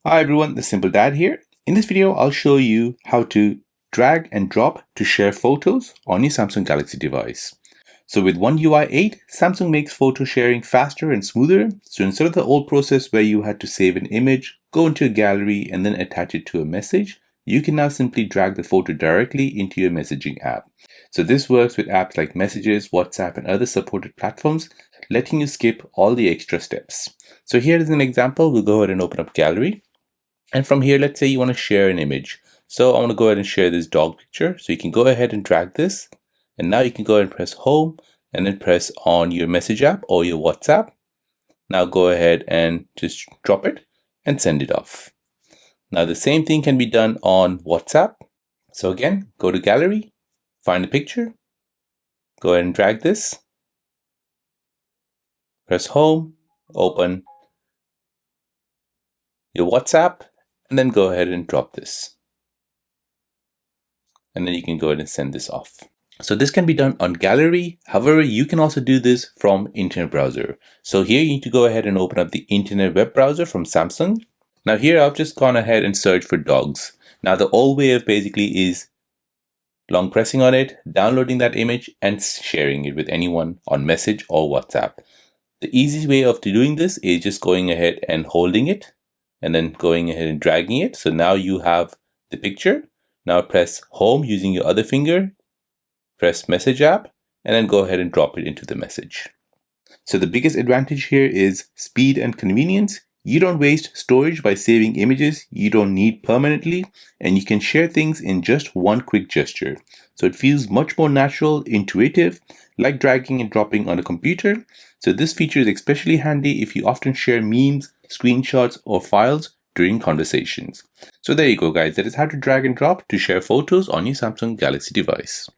Hi everyone, the Simple Dad here. In this video, I'll show you how to drag and drop to share photos on your Samsung Galaxy device. So with One UI 8, Samsung makes photo sharing faster and smoother. So instead of the old process where you had to save an image, go into a gallery and then attach it to a message, you can now simply drag the photo directly into your messaging app. So this works with apps like Messages, WhatsApp, and other supported platforms, letting you skip all the extra steps. So here is an example. We'll go ahead and open up Gallery. And from here, let's say you want to share an image. So I want to go ahead and share this dog picture. So you can go ahead and drag this. And now you can go ahead and press home and then press on your message app or your WhatsApp. Now go ahead and just drop it and send it off. Now the same thing can be done on WhatsApp. So again, go to gallery, find the picture, go ahead and drag this, press home, open your WhatsApp, and then go ahead and drop this. And then you can go ahead and send this off. So this can be done on Gallery. However, you can also do this from Internet Browser. So here you need to go ahead and open up the Internet Web Browser from Samsung. Now here I've just gone ahead and searched for dogs. Now the old way of basically is long pressing on it, downloading that image and sharing it with anyone on Message or WhatsApp. The easiest way of doing this is just going ahead and holding it and then going ahead and dragging it. So now you have the picture. Now press home using your other finger, press message app, and then go ahead and drop it into the message. So the biggest advantage here is speed and convenience. You don't waste storage by saving images you don't need permanently, and you can share things in just one quick gesture. So it feels much more natural, intuitive, like dragging and dropping on a computer. So this feature is especially handy if you often share memes, screenshots, or files during conversations. So there you go guys, that is how to drag and drop to share photos on your Samsung Galaxy device.